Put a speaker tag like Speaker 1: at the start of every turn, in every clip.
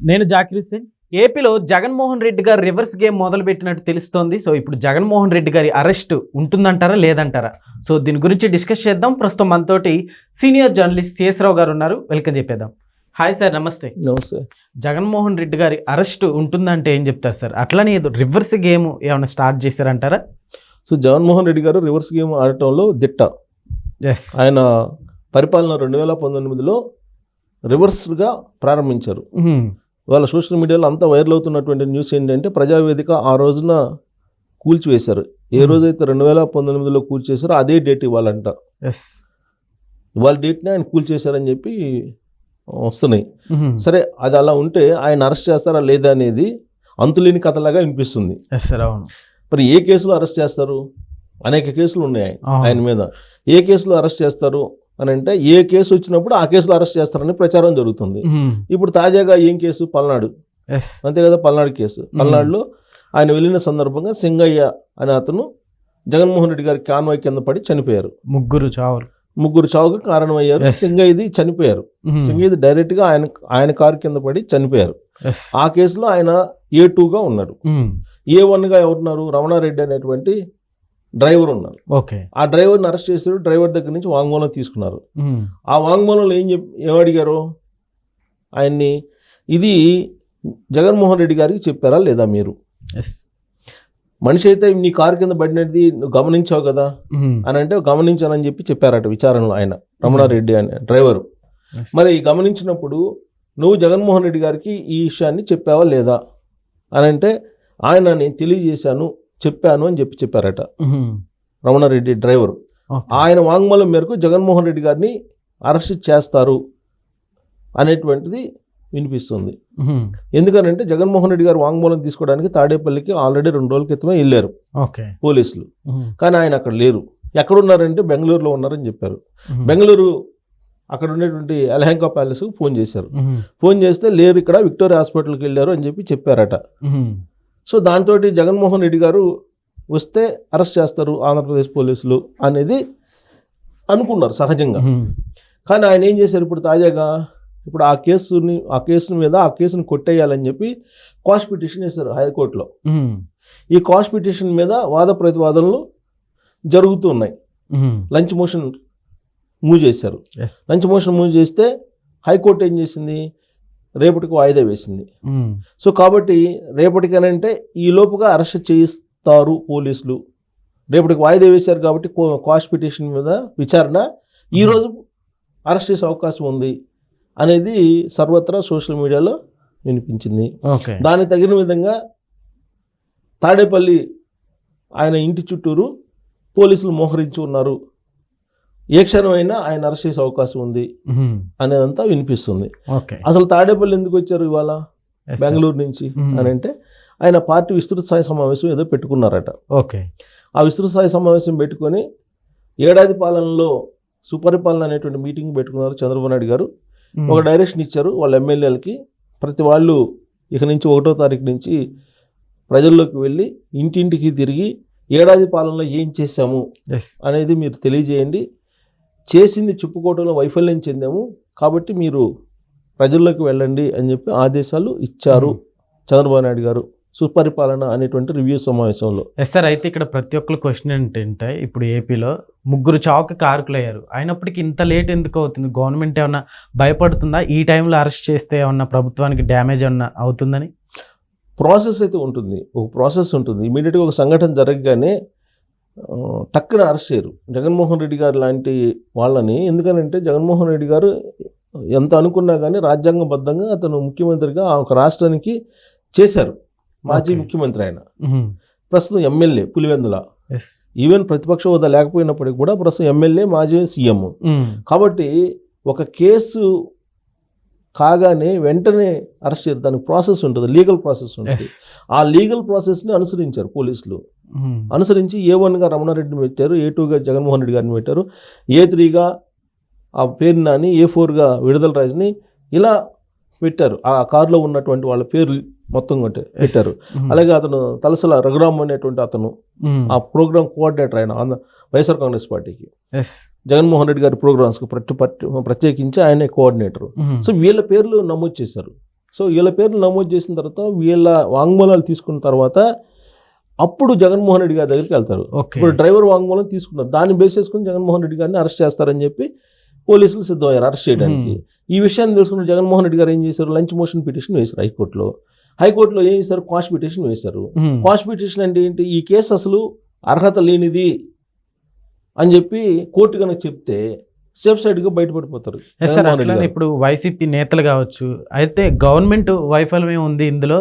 Speaker 1: నేను జాకిర్ హుస్సేన్. ఏపీలో జగన్మోహన్ రెడ్డి గారు రివర్స్ గేమ్ మొదలుపెట్టినట్టు తెలుస్తోంది. సో ఇప్పుడు జగన్మోహన్ రెడ్డి గారి అరెస్ట్ ఉంటుందంటారా లేదంటారా? సో దీని గురించి డిస్కస్ చేద్దాం. ప్రస్తుతం మనతోటి సీనియర్ జర్నలిస్ట్ శేషరావు గారు ఉన్నారు. వెల్కమ్ చెప్పేద్దాం. హాయ్ సార్, నమస్తే.
Speaker 2: నమస్తే.
Speaker 1: జగన్మోహన్ రెడ్డి గారి అరెస్ట్ ఉంటుందంటే ఏం చెప్తారు సార్? అట్లనే ఏదో రివర్స్ గేమ్ ఏమైనా స్టార్ట్ చేశారంటారా?
Speaker 2: సో జగన్మోహన్ రెడ్డి గారు రివర్స్ గేమ్ ఆడటంలో దిట్ట.
Speaker 1: ఎస్,
Speaker 2: ఆయన పరిపాలన 2019లో రివర్స్గా ప్రారంభించారు. వాళ్ళ సోషల్ మీడియాలో అంతా వైరల్ అవుతున్నటువంటి న్యూస్ ఏంటంటే ప్రజావేదిక ఆ రోజున కూల్చివేశారు. ఏ రోజైతే 2019లో కూల్చేశారో అదే డేట్ ఇవ్వాలంట.
Speaker 1: ఎస్,
Speaker 2: ఇవాళ డేట్ని ఆయన కూల్చేశారని చెప్పి వస్తున్నాయి. సరే, అది అలా ఉంటే ఆయన అరెస్ట్ చేస్తారా లేదా అనేది అంతులేని కథలాగా వినిపిస్తుంది.
Speaker 1: ఎస్ సార్, అవును.
Speaker 2: మరి ఏ కేసులో అరెస్ట్ చేస్తారు? అనేక కేసులు ఉన్నాయి ఆయన మీద. ఏ కేసులో అరెస్ట్ చేస్తారు అని అంటే ఏ కేసు వచ్చినప్పుడు ఆ కేసులో అరెస్ట్ చేస్తారని ప్రచారం జరుగుతుంది. ఇప్పుడు తాజాగా ఏం కేసు? పల్నాడు, అంతే కదా, పల్నాడు కేసు. పల్నాడులో ఆయన వెళ్ళిన సందర్భంగా సింగయ్య అనే అతను జగన్మోహన్ రెడ్డి గారి కాన్వాయ్ కింద పడి చనిపోయారు. ముగ్గురు చావుకు కారణమయ్యారు. సింగయ్యది చనిపోయారు. సింగయ్యది డైరెక్ట్గా ఆయన కారు కింద పడి చనిపోయారు. ఆ కేసులో ఆయన A2గా ఉన్నారు. A1గా ఎవరున్నారు? రమణారెడ్డి అనేటువంటి డ్రైవర్ ఉన్నారు. ఆ డ్రైవర్ని అరెస్ట్ చేశారు. డ్రైవర్ దగ్గర నుంచి వాంగ్మూలం తీసుకున్నారు. ఆ వాంగ్మూలంలో ఏమడిగారు ఆయన్ని? ఇది జగన్మోహన్ రెడ్డి గారికి చెప్పారా లేదా మీరు? మనిషి అయితే నీ కారు కింద పడినది నువ్వు గమనించావు కదా అని అంటే గమనించానని చెప్పి చెప్పారట విచారణలో ఆయన, రమణారెడ్డి అనే డ్రైవరు. మరి గమనించినప్పుడు నువ్వు జగన్మోహన్ రెడ్డి గారికి ఈ విషయాన్ని చెప్పావా లేదా అని అంటే ఆయన నేను తెలియజేశాను, చెప్పాను అని చెప్పారట రమణారెడ్డి డ్రైవరు. ఆయన వాంగ్మూలం మేరకు జగన్మోహన్ రెడ్డి గారిని అరెస్ట్ చేస్తారు అనేటువంటిది వినిపిస్తుంది. ఎందుకనంటే జగన్మోహన్ రెడ్డి గారు వాంగ్మూలం తీసుకోవడానికి తాడేపల్లికి ఆల్రెడీ 2 రోజుల క్రితమే వెళ్ళారు పోలీసులు. కానీ ఆయన అక్కడ లేరు. ఎక్కడున్నారంటే బెంగళూరులో ఉన్నారని చెప్పారు. బెంగళూరు అక్కడ ఉండేటువంటి అలహంకా ప్యాలెస్కు ఫోన్ చేశారు. ఫోన్ చేస్తే లేరు, ఇక్కడ విక్టోరియా హాస్పిటల్కి వెళ్ళారు అని చెప్పారట. సో దాంతో జగన్మోహన్ రెడ్డి గారు వస్తే అరెస్ట్ చేస్తారు ఆంధ్రప్రదేశ్ పోలీసులు అనేది అనుకున్నారు సహజంగా. కానీ ఆయన ఏం చేశారు? ఇప్పుడు తాజాగా ఇప్పుడు ఆ కేసుని కొట్టేయాలని చెప్పి క్వాష్ పిటిషన్ వేశారు హైకోర్టులో. ఈ క్వాష్ పిటిషన్ మీద వాద ప్రతివాదనలు జరుగుతూ ఉన్నాయి. లంచ్ మోషన్ మూవ్ చేశారు. లంచ్ మోషన్ మూవ్ చేస్తే హైకోర్టు ఏం చేసింది? రేపటికి వాయిదా వేసింది. సో కాబట్టి రేపటికనంటే ఈ లోపుగా అరెస్ట్ చేయిస్తారు పోలీసులు. రేపటికి వాయిదా వేశారు కాబట్టి క్వాష్ పిటిషన్ మీద విచారణ ఈరోజు అరెస్ట్ చేసే అవకాశం ఉంది అనేది సర్వత్రా సోషల్ మీడియాలో వినిపించింది. దానికి తగిన విధంగా తాడేపల్లి ఆయన ఇంటి చుట్టూరు పోలీసులు మోహరించి ఉన్నారు. ఏ క్షణమైనా ఆయన అరెస్ట్ చేసే అవకాశం ఉంది అనేదంతా వినిపిస్తుంది. అసలు తాడేపల్లి ఎందుకు వచ్చారు ఇవాళ బెంగళూరు నుంచి అని అంటే ఆయన పార్టీ విస్తృత స్థాయి సమావేశం ఏదో పెట్టుకున్నారట. ఆ విస్తృత స్థాయి సమావేశం పెట్టుకొని ఏడాది పాలనలో సుపరిపాలన అనేటువంటి మీటింగ్ పెట్టుకున్నారు చంద్రబాబు నాయుడు గారు. ఒక డైరెక్షన్ ఇచ్చారు వాళ్ళ ఎమ్మెల్యేలకి. ప్రతి వాళ్ళు ఇక నుంచి 1వ తారీఖు నుంచి ప్రజల్లోకి వెళ్ళి ఇంటింటికి తిరిగి ఏడాది పాలనలో ఏం చేశాము అనేది మీరు తెలియజేయండి. చేసింది చెప్పుకోవడంలో వైఫల్యం చెందాము కాబట్టి మీరు ప్రజల్లోకి వెళ్ళండి అని చెప్పి ఆదేశాలు ఇచ్చారు చంద్రబాబు నాయుడు గారు సుపరిపాలన అనేటువంటి రివ్యూ సమావేశంలో.
Speaker 1: ఎస్ సార్, అయితే ఇక్కడ ప్రతి ఒక్కరు క్వశ్చన్ ఏంటంటే ఇప్పుడు ఏపీలో 3 చావుకి కారకులయ్యారు. అయినప్పటికీ ఇంత లేట్ ఎందుకు అవుతుంది? గవర్నమెంట్ ఏమన్నా భయపడుతుందా? ఈ టైంలో అరెస్ట్ చేస్తే ఏమన్నా ప్రభుత్వానికి డ్యామేజ్ ఏమన్నా అవుతుందని?
Speaker 2: ప్రాసెస్ అయితే ఉంటుంది, ఒక ప్రాసెస్ ఉంటుంది. ఇమీడియట్గా ఒక సంఘటన జరగగానే టక్కున అరెస్ట్ చేయరు జగన్మోహన్ రెడ్డి గారు లాంటి వాళ్ళని. ఎందుకనంటే జగన్మోహన్ రెడ్డి గారు ఎంత అనుకున్నా కానీ రాజ్యాంగబద్ధంగా అతను ముఖ్యమంత్రిగా ఒక రాష్ట్రానికి చేశారు. మాజీ ముఖ్యమంత్రి ఆయన, ప్రస్తుతం ఎమ్మెల్యే పులివెందుల. ఈవెన్ ప్రతిపక్ష హోదా లేకపోయినప్పటికీ కూడా ప్రస్తుతం ఎమ్మెల్యే, మాజీ సీఎం. కాబట్టి ఒక కేసు కాగానే వెంటనే అరెస్ట్ చేయరు. దానికి ప్రాసెస్ ఉంటుంది, లీగల్ ప్రాసెస్ ఉంటుంది. ఆ లీగల్ ప్రాసెస్ని అనుసరించారు పోలీసులు. అనుసరించి A1గా రమణారెడ్డిని పెట్టారు, A2గా జగన్మోహన్ రెడ్డి గారిని పెట్టారు, A3గా ఆ పేరు నాని, A4గా విడుదల రాజుని ఇలా పెట్టారు. ఆ కారులో ఉన్నటువంటి వాళ్ళ పేర్లు మొత్తం పెట్టారు. అలాగే అతను తలసల రఘురామ్ అనేటువంటి అతను ఆ ప్రోగ్రామ్ కోఆర్డినేటర్, ఆయన వైఎస్ఆర్ కాంగ్రెస్ పార్టీకి జగన్మోహన్ రెడ్డి గారి ప్రోగ్రామ్స్కి ప్రత్యేకించి ఆయనే కోఆర్డినేటర్. సో వీళ్ళ పేర్లు నమోదు చేశారు. సో వీళ్ళ పేర్లు నమోదు చేసిన తర్వాత వీళ్ళ వాంగ్మూలాలు తీసుకున్న తర్వాత అప్పుడు జగన్మోహన్ రెడ్డి గారి దగ్గరికి వెళ్తారు. ఇప్పుడు డ్రైవర్ వాంగ్మూలం తీసుకున్నారు, దాన్ని బేస్ చేసుకుని జగన్మోహన్ రెడ్డి గారిని అరెస్ట్ చేస్తారని చెప్పి పోలీసులు సిద్ధమయ్యారు అరెస్ట్ చేయడానికి. ఈ విషయాన్ని తెలుసుకున్న జగన్మోహన్ రెడ్డి గారు ఏం చేశారు, లంచ్ మోషన్ పిటిషన్ వేశారు హైకోర్టులో ఏం చేశారు, క్వాష్ పిటిషన్ వేశారు. క్వాష్ పిటిషన్ అంటే ఏంటి, ఈ కేసు అసలు అర్హత లేనిది అని చెప్పి కోర్టు కనుక చెప్తే సేఫ్ సైడ్గా బయటపడిపోతారు.
Speaker 1: ఇప్పుడు వైసీపీ నేతలు కావచ్చు, అయితే గవర్నమెంట్ వైఫల్యమే ఉంది ఇందులో,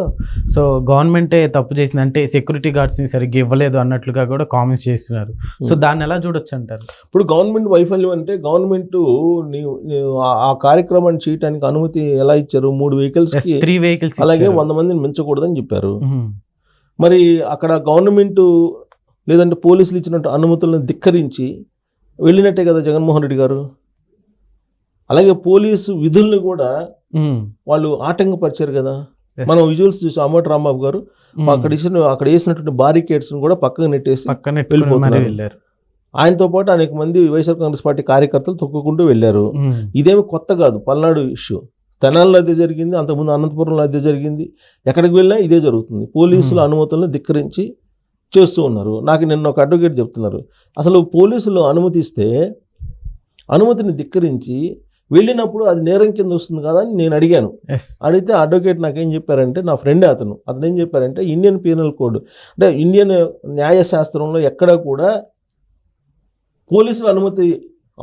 Speaker 1: సో గవర్నమెంటే తప్పు చేసింది, అంటే సెక్యూరిటీ గార్డ్స్ని సరిగ్గా ఇవ్వలేదు అన్నట్లుగా కూడా కామెంట్స్ చేస్తున్నారు. సో దాన్ని ఎలా చూడొచ్చు అంటారు?
Speaker 2: ఇప్పుడు గవర్నమెంట్ వైఫల్యం అంటే గవర్నమెంట్ ఆ కార్యక్రమాన్ని చేయడానికి అనుమతి ఎలా ఇచ్చారు, 3 వెహికల్స్
Speaker 1: 3 వెహికల్స్
Speaker 2: అలాగే 100 మందిని మించకూడదని చెప్పారు. మరి అక్కడ గవర్నమెంట్ లేదంటే పోలీసులు ఇచ్చినట్టు అనుమతులను ధిక్కరించి వెళ్ళినట్టే కదా జగన్మోహన్ రెడ్డి గారు. అలాగే పోలీసు విధుల్ని కూడా వాళ్ళు ఆటంకపరిచారు కదా. మనం విజువల్స్ చూసాం, అమ్మటి రాంబాబు గారు అక్కడ వేసినటువంటి బారికేడ్స్ కూడా పక్కన నెట్టేసి వెళ్ళిపోతున్నారు. ఆయనతో పాటు అనేక మంది వైఎస్ఆర్ కాంగ్రెస్ పార్టీ కార్యకర్తలు తొక్కుకుంటూ వెళ్ళారు. ఇదేమి కొత్త కాదు, పల్నాడు ఇష్యూ తెనాలిలో అదే జరిగింది, అంతకుముందు అనంతపురంలో అదే జరిగింది. ఎక్కడికి వెళ్ళినా ఇదే జరుగుతుంది. పోలీసుల అనుమతులను ధిక్కరించి చేస్తూ ఉన్నారు. నాకు నిన్న ఒక అడ్వకేట్ చెప్తున్నారు, అసలు పోలీసులు అనుమతిస్తే అనుమతిని ధిక్కరించి వెళ్ళినప్పుడు అది నేరం కింద వస్తుంది కదా అని నేను అడిగాను. అడిగితే అడ్వకేట్ నాకేం చెప్పారంటే, నా ఫ్రెండే అతను ఏం చెప్పారంటే, ఇండియన్ పీనల్ కోడ్ అంటే ఇండియన్ న్యాయశాస్త్రంలో ఎక్కడా కూడా పోలీసుల అనుమతి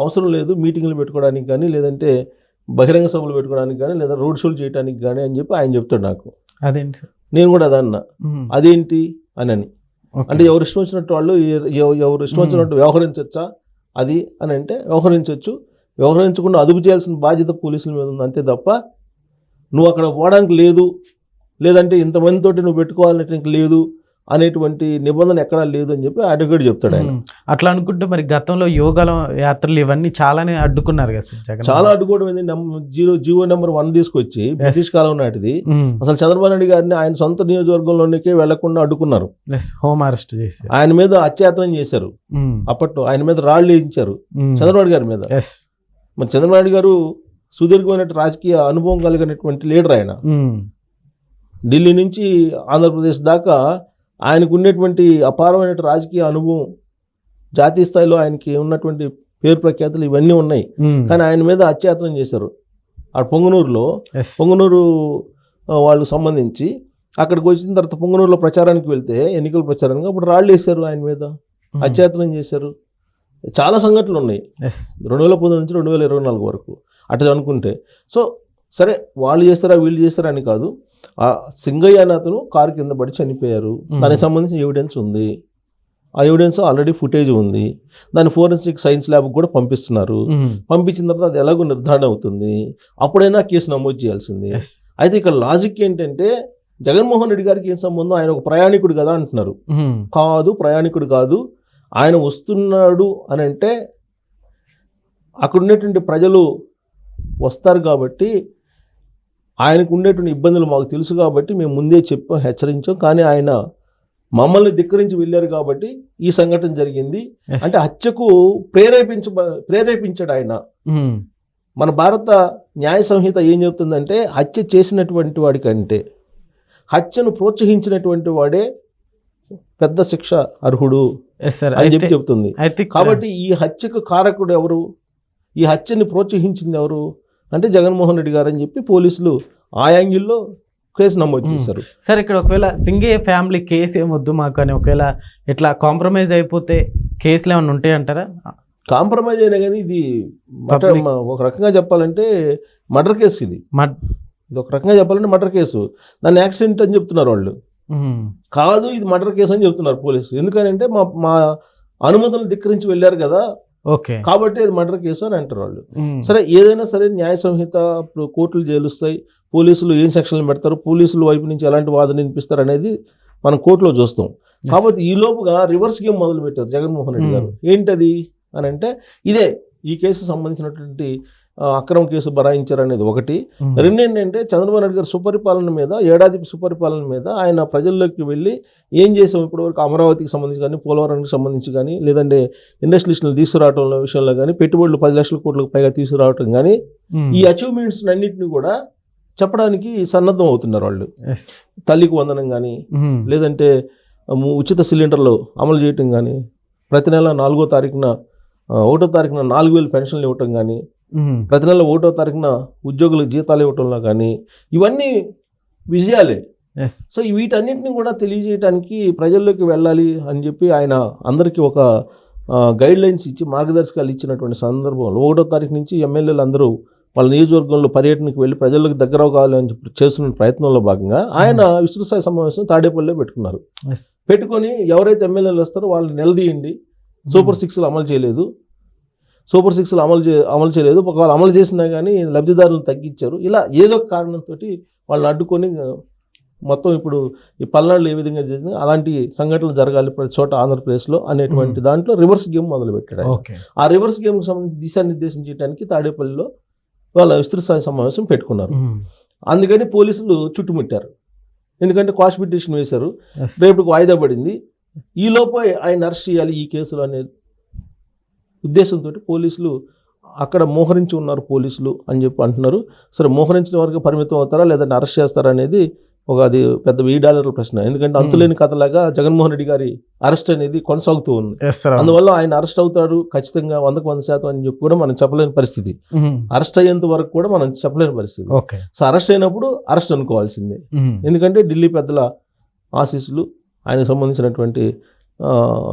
Speaker 2: అవసరం లేదు మీటింగ్లు పెట్టుకోవడానికి కానీ, లేదంటే బహిరంగ సభలు పెట్టుకోవడానికి కానీ, లేదా రోడ్ షోలు చేయడానికి కానీ అని చెప్పి ఆయన చెప్తాడు నాకు.
Speaker 1: అదేంటి సార్,
Speaker 2: నేను కూడా అదన్నా, అదేంటి అని అంటే ఎవరు ఇష్టం వచ్చినట్టు వాళ్ళు ఎవరు ఇష్టం వచ్చినట్టు వ్యవహరించవచ్చా అది అని అంటే వ్యవహరించవచ్చు, వ్యవహరించకుండా అదుపు చేయాల్సిన బాధ్యత పోలీసుల మీద ఉంది అంతే తప్ప నువ్వు అక్కడ పోవడానికి లేదు, లేదంటే ఇంతమందితోటి నువ్వు పెట్టుకోవాలంటే లేదు అనేటువంటి నిబంధన ఎక్కడా లేదు అని చెప్పి అడ్వకేట్ చెప్తాడు ఆయన.
Speaker 1: అట్లా అనుకుంటే మరి గతంలో యోగాల యాత్రలు ఇవన్నీ చాలానే అడ్డుకున్నారు కదా సార్.
Speaker 2: చాలా అడ్డుకోవడం ఏంది, జీవో నెంబర్ 1 తీసుకొచ్చి బ్రిటిష్ కాలం నాటిది అసలు చంద్రబాబు నాయుడు గారిని ఆయన సొంత నియోజకవర్గంలోనికే వెళ్లకుండా అడ్డుకున్నారు.
Speaker 1: హోమ్ అరెస్ట్ చేసి ఆయన
Speaker 2: మీద అత్యాచారం చేశారు. అప్పట్లో ఆయన మీద రాళ్ళు వేయించారు చంద్రబాబు గారి మీద. మరి చంద్రబాబు నాయుడు గారు సుదీర్ఘమైన రాజకీయ అనుభవం కలిగినటువంటి లీడర్ ఆయన. ఢిల్లీ నుంచి ఆంధ్రప్రదేశ్ దాకా ఆయనకు ఉన్నటువంటి అపారమైన రాజకీయ అనుభవం, జాతీయ స్థాయిలో ఆయనకి ఉన్నటువంటి పేరు ప్రఖ్యాతులు ఇవన్నీ ఉన్నాయి. కానీ ఆయన మీద అత్యాచారం చేశారు. ఆ పొంగనూరు వాళ్ళకు సంబంధించి అక్కడికి వచ్చిన తర్వాత పొంగనూరులో ప్రచారానికి వెళ్తే, ఎన్నికల ప్రచారానికి, అప్పుడు రాళ్ళు వేశారు ఆయన మీద, అత్యాచారం చేశారు. చాలా సంఘటనలు ఉన్నాయి 2019 నుంచి 2024 వరకు అట్లా అనుకుంటే. సో సరే, వాళ్ళు చేస్తారా వీళ్ళు చేస్తారా అని కాదు, ఆ సింగయ్య అనే అతను కారు కింద పడి చనిపోయారు, దానికి సంబంధించిన ఎవిడెన్స్ ఉంది. ఆ ఎవిడెన్స్ ఆల్రెడీ ఫుటేజ్ ఉంది, దాన్ని ఫోరెన్సిక్ సైన్స్ ల్యాబ్కి కూడా పంపిస్తున్నారు. పంపించిన తర్వాత అది ఎలాగో నిర్ధారణ అవుతుంది, అప్పుడైనా కేసు నమోదు చేయాల్సింది. అయితే ఇక్కడ లాజిక్ ఏంటంటే, జగన్మోహన్ రెడ్డి గారికి ఏం సంబంధం, ఆయన ఒక ప్రయాణికుడు కదా అంటున్నారు. కాదు, ప్రయాణికుడు కాదు, ఆయన వస్తున్నాడు అని అంటే అక్కడ ఉండేటువంటి ప్రజలు వస్తారు కాబట్టి, ఆయనకు ఉండేటువంటి ఇబ్బందులు మాకు తెలుసు కాబట్టి మేము ముందే చెప్పాం, హెచ్చరించాం. కానీ ఆయన మమ్మల్ని ధిక్కరించి వెళ్ళారు కాబట్టి ఈ సంఘటన జరిగింది. అంటే హత్యకు ప్రేరేపించాడు ఆయన. మన భారత న్యాయ సంహిత ఏం చెప్తుందంటే, హత్య చేసినటువంటి వాడి కంటే హత్యను ప్రోత్సహించినటువంటి వాడే పెద్ద శిక్ష అర్హుడు అని చెప్పి చెప్తుంది. కాబట్టి ఈ హత్యకు కారకుడు ఎవరు, ఈ హత్యని ప్రోత్సహించింది ఎవరు అంటే జగన్మోహన్ రెడ్డి గారు అని చెప్పి పోలీసులు ఆ యాంగిల్లో కేసు నమోదు చేశారు.
Speaker 1: సార్, ఇక్కడ ఒకవేళ సింగయ్య ఫ్యామిలీ కేసు ఏమొద్దు మాకు అని ఒకవేళ ఇట్లా కాంప్రమైజ్ అయిపోతే కేసులు ఏమైనా ఉంటాయంటారా?
Speaker 2: కాంప్రమైజ్ అయినా కానీ ఇది ఒక రకంగా చెప్పాలంటే మర్డర్ కేసు. ఇది ఒక రకంగా చెప్పాలంటే మర్డర్ కేసు. దాన్ని యాక్సిడెంట్ అని చెప్తున్నారు వాళ్ళు. కాదు, ఇది మర్డర్ కేసు అని చెప్తున్నారు పోలీసు. ఎందుకంటే మా అనుమతులు ధిక్కరించి వెళ్ళారు కదా, కాబట్టి అది మర్డర్ కేసు అని అంటారు వాళ్ళు. సరే, ఏదైనా సరే న్యాయ సంహిత కోర్టులు జైలుస్తాయి, పోలీసులు ఏం సెక్షన్లు పెడతారు, పోలీసుల వైపు నుంచి ఎలాంటి వాదన వినిపిస్తారు అనేది మనం కోర్టులో చూస్తాం. కాబట్టి ఈ లోపుగా రివర్స్ గేమ్ మొదలు పెట్టారు జగన్మోహన్ రెడ్డి గారు. ఏంటది అని అంటే, ఇదే ఈ కేసు సంబంధించినటువంటి అక్రమ కేసు బరాయించారు అనేది ఒకటి. రెండు ఏంటంటే, చంద్రబాబు నాయుడు గారు సుపరిపాలన మీద, ఏడాది సుపరిపాలన మీద ఆయన ప్రజల్లోకి వెళ్ళి ఏం చేసాం ఇప్పటివరకు, అమరావతికి సంబంధించి కానీ, పోలవరానికి సంబంధించి కానీ, లేదంటే ఇండస్ట్రియలిస్టులు తీసుకురావడం విషయంలో కానీ, పెట్టుబడులు 10 లక్షల కోట్లకు పైగా తీసుకురావటం కానీ, ఈ అచీవ్మెంట్స్ అన్నింటినీ కూడా చెప్పడానికి సన్నద్ధం అవుతున్నారు వాళ్ళు.
Speaker 1: Yes.
Speaker 2: తల్లికి వందనం కానీ
Speaker 1: మ్మ్.
Speaker 2: లేదంటే ఉచిత సిలిండర్లు అమలు చేయటం కానీ, ప్రతి నెల 4వ తారీఖున 1వ తారీఖున 4,000 పెన్షన్లు ఇవ్వటం కానీ,
Speaker 1: మ్మ్.
Speaker 2: ప్రతి నెల 1వ తారీఖున ఉద్యోగులకు జీతాలు ఇవ్వటంలో కానీ, ఇవన్నీ విజయాలే.
Speaker 1: Yes.
Speaker 2: సో వీటన్నింటినీ కూడా తెలియజేయడానికి ప్రజల్లోకి వెళ్ళాలి అని చెప్పి ఆయన అందరికీ ఒక గైడ్ లైన్స్ ఇచ్చి మార్గదర్శకాలు ఇచ్చినటువంటి సందర్భంలో 1వ తారీఖు నుంచి ఎమ్మెల్యేలు అందరూ వాళ్ళ నియోజకవర్గంలో పర్యటనకు వెళ్ళి ప్రజలకు దగ్గర కావాలని చెప్పి చేస్తున్న ప్రయత్నంలో భాగంగా ఆయన విస్తృత స్థాయి సమావేశం తాడేపల్లిలో పెట్టుకున్నారు.
Speaker 1: Yes.
Speaker 2: పెట్టుకొని ఎవరైతే ఎమ్మెల్యేలు వస్తారో వాళ్ళని నిలదీయండి, సూపర్ 6లు అమలు చేయలేదు, సూపర్ 6లు అమలు చేయలేదు, ఒకవేళ అమలు చేసినా కానీ లబ్ధిదారులను తగ్గించారు, ఇలా ఏదో ఒక కారణంతో వాళ్ళని అడ్డుకొని మొత్తం ఇప్పుడు ఈ పల్నాడులో ఏ విధంగా జరిగింది అలాంటి సంఘటనలు జరగాలి ప్రతి చోట ఆంధ్రప్రదేశ్లో అనేటువంటి దాంట్లో రివర్స్ గేమ్ మొదలుపెట్టాడు ఆయన.
Speaker 1: Okay.
Speaker 2: ఆ రివర్స్ గేమ్కి సంబంధించి దిశానిర్దేశం చేయడానికి తాడేపల్లిలో వాళ్ళ విస్తృత స్థాయి సమావేశం పెట్టుకున్నారు.
Speaker 1: మ్మ్.
Speaker 2: అందుకని పోలీసులు చుట్టుముట్టారు, ఎందుకంటే క్వాష్ పిటిషన్ వేశారు,
Speaker 1: Yes.
Speaker 2: రేపటికి వాయిదా పడింది, ఈలోపు ఆయన అరెస్ట్ చేయాలి ఈ కేసులో అనే ఉద్దేశంతో పోలీసులు అక్కడ మోహరించి ఉన్నారు పోలీసులు అని చెప్పి అంటున్నారు. సరే, మోహరించిన వరకు పరిమితం అవుతారా లేదంటే అరెస్ట్ చేస్తారా అనేది అది పెద్ద $1000 ప్రశ్న. ఎందుకంటే అంతులేని కథలాగా జగన్మోహన్ రెడ్డి గారి అరెస్ట్ అనేది కొనసాగుతూ ఉంది.
Speaker 1: Yes, sir.
Speaker 2: అందువల్ల ఆయన అరెస్ట్ అవుతాడు ఖచ్చితంగా 100% అని చెప్పి కూడా మనం చెప్పలేని పరిస్థితి.
Speaker 1: మ్మ్.
Speaker 2: అరెస్ట్ అయ్యేంత వరకు కూడా మనం చెప్పలేని పరిస్థితి.
Speaker 1: Okay.
Speaker 2: సో అరెస్ట్ అయినప్పుడు అరెస్ట్ అనుకోవాల్సిందే,
Speaker 1: మ్మ్.
Speaker 2: ఎందుకంటే ఢిల్లీ పెద్దల ఆశీస్సులు ఆయనకు సంబంధించినటువంటి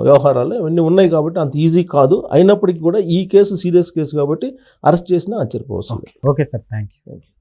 Speaker 2: వ్యవహారాలు ఇవన్నీ ఉన్నాయి కాబట్టి అంత ఈజీ కాదు. అయినప్పటికీ కూడా ఈ కేసు సీరియస్ కేసు కాబట్టి అరెస్ట్ చేసినా ఆశ్చర్యపోవచ్చు.
Speaker 1: Okay, sir. Thank you.